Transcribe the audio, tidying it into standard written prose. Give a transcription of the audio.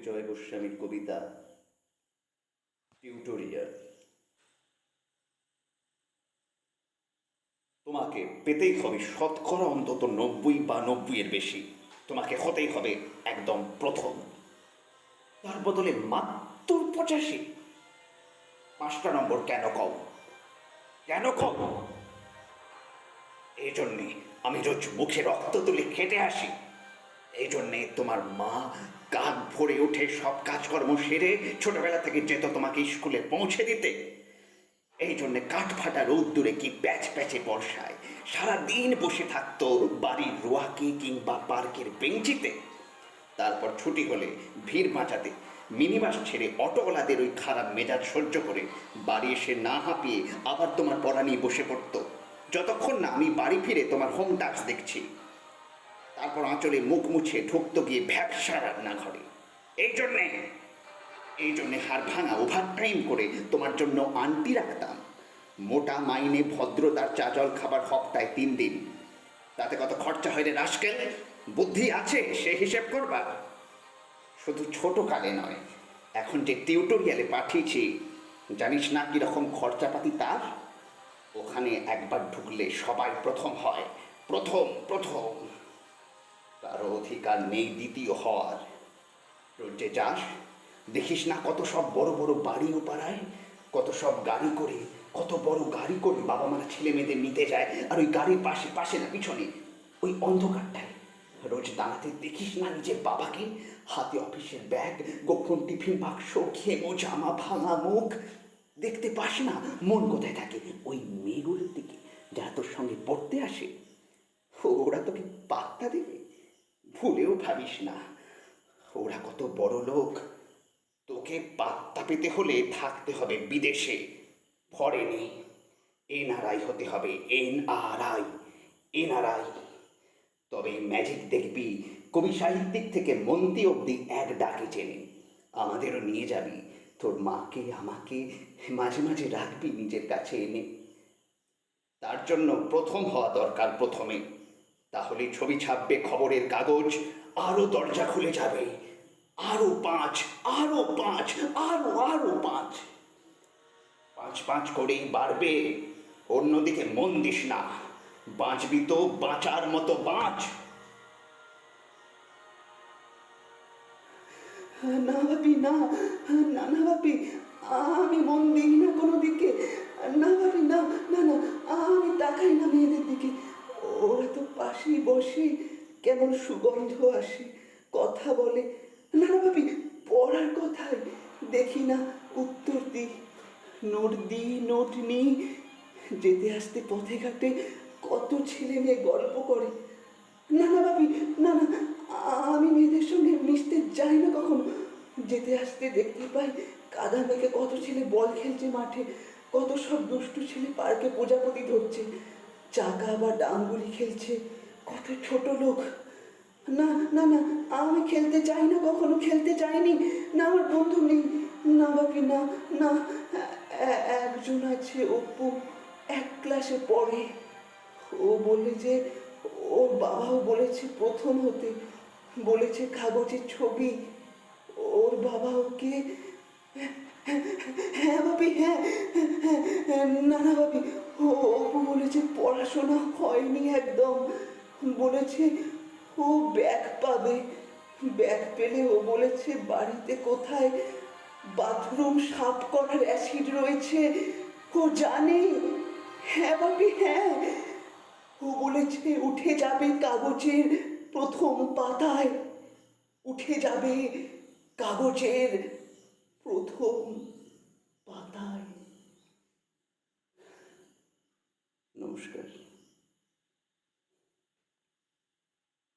বিজয় গোস্বামীর কবিতা টিউটোরিয়াল। তোমাকে পেতেই হবে শতকরা অন্তত 90 বা 90-এর বেশি। তোমাকে হতেই হবে একদম প্রথম। তার বদলে মাত্র 85। 5টা নম্বর কেন কম? কেন কম? এই জন্যে আমি রোজ মুখে রক্ত তুলে খেটে আসি। এই জন্যে তোমার মা কাক ভরে উঠে সব কাজকর্ম সেরে ছোটবেলা থেকে যেত তোমাকে স্কুলে পৌঁছে দিতে। এই জন্যে কাঠ ফাটা রোদ্দুরে কি প্যাচ প্যাচে বর্ষায় সারাদিন বসে থাকতো বাড়ির রোয়াকে কিংবা পার্কের বেঞ্চিতে। তারপর ছুটি হলে ভিড় বাঁচাতে মিনিবাস ছেড়ে অটোওয়ালাদের ওই খারাপ মেজাজ সহ্য করে বাড়ি এসে না হাঁপিয়ে আবার তোমার পড়া নিয়ে বসে পড়তো, যতক্ষণ না আমি বাড়ি ফিরে তোমার হোম টাস্ক দেখছি। তারপর আঁচলে মুখ মুছে ঢুকতো গিয়ে ভ্যাবসা রান্নাঘরে। এই জন্যে হাড় ভাঙা ওভার টাইম করে তোমার জন্য আন্টি রাখতাম। মোটা মাইনে ভদ্রতার চাজল খাবার হপ্তায় 3 দিন। তাতে কত খরচা হয় রে রাস্কেল? বুদ্ধি আছে সে হিসেব করবা? শুধু ছোট কালে নয়, এখন যে টিউটোরিয়ালে পাঠিয়েছি জানিস না কীরকম খরচাপাতি তার? ওখানে একবার ঢুকলে সবাই প্রথম হয়। প্রথম প্রথম, কারো অধিকার নেই দ্বিতীয় হওয়ার। রোজ যে যাস দেখিস না কত সব বড় বড় বাড়ি ও পাড়ায়, কত সব গাড়ি করে, কত বড় গাড়ি করে বাবা মারা ছেলে মেয়েদের নিতে যায়। আর ওই গাড়ির পাশে পাশে না পিছনে ওই অন্ধকারটায় রোজ দাঁড়াতে দেখিস না নিজের বাবাকে, হাতে অফিসের ব্যাগ, গোপন টিফিন বাক্স, ঘেমো জামা, ভাঙা মুখ। দেখতে পাস না মন কোথায় থাকে ওই মেয়েগুলোর দিকে যারা তোর সঙ্গে পড়তে আসে? ওরা তোকে পাত্তা দেবে? ভুলেও ভাবিস না ওরা কত বড় লোক। তোকে পাত্তা পেতে হলে থাকতে হবে বিদেশে, ফরেনে। এনআরআই হতে হবে, এনআরআই এনআরআই। তবে ম্যাজিক দেখবি কবি সাহিত্যিক থেকে মন্ত্রী অবধি এক ডাকে চেনে। আমাদেরও নিয়ে যাবি, তোর মাকে আমাকে মাঝে মাঝে রাখবি নিজের কাছে এনে। তার জন্য প্রথম হওয়া দরকার প্রথমে। তাহলে ছবি ছাপবে খবরের কাগজ, আরও দরজা খুলে যাবে। আরও 5, আরও 5, আরও 5। 5 5 করেই বাড়বে। অন্যদিকে মন দিস না, বাঁচবি তো বাঁচার মতো বাঁচ। না ভাবি, না না না ভাবি, আমি মন দিই না কোনো দিকে। না ভাবি, না না না, আমি তাকাই না মেয়েদের দিকে। ওরা তো পাশেই বসে, কেমন সুগন্ধ আসে, কথা বলে। না না ভাবি, পড়ার কথাই দেখি না উত্তর দিই, নোট দিই, নোট নিই। যেতে আসতে পথে ঘাটে কত ছেলে মেয়ে গল্প করে। না না ভাবি, না না, আমি মেয়েদের সঙ্গে মিশতে যাই না কখনো। যেতে আসতে দেখতে পাই কাদা মেখে কত ছেলে বল খেলছে মাঠে, কত সব দুষ্টু ছেলে পার্কে প্রজাপতি ধরছে, চাকা বা ডাঙ্গুলি খেলছে, কত ছোট লোক। না না না, আমি খেলতে চাই না, কখনো খেলতে চাইনি। না, আমার বন্ধু নেই। না ভাবি, না না। একজন আছে, অপু, 1 ক্লাসে পড়ে। ও বলে যে ওর বাবাও বলেছে প্রথম হতে, বলেছে কাগজের ছবি। ওর বাবা ওকে, হ্যাঁ ভাবি, হ্যাঁ হ্যাঁ, না না ভাবি, অপু বলেছে পড়াশোনা হয়নি একদম। বলেছে ও ব্যাগ পাবে, ব্যাগ পেলে ও বলেছে বাড়িতে কোথায় বাথরুম সাফ করার অ্যাসিড রয়েছে ও জানে। হ্যাঁ ভাবি, হ্যাঁ। ও বলেছে উঠে যাবে কাগজের প্রথম পাতায়, উঠে যাবে কাগজের প্রথম পাতায়। নমস্কার।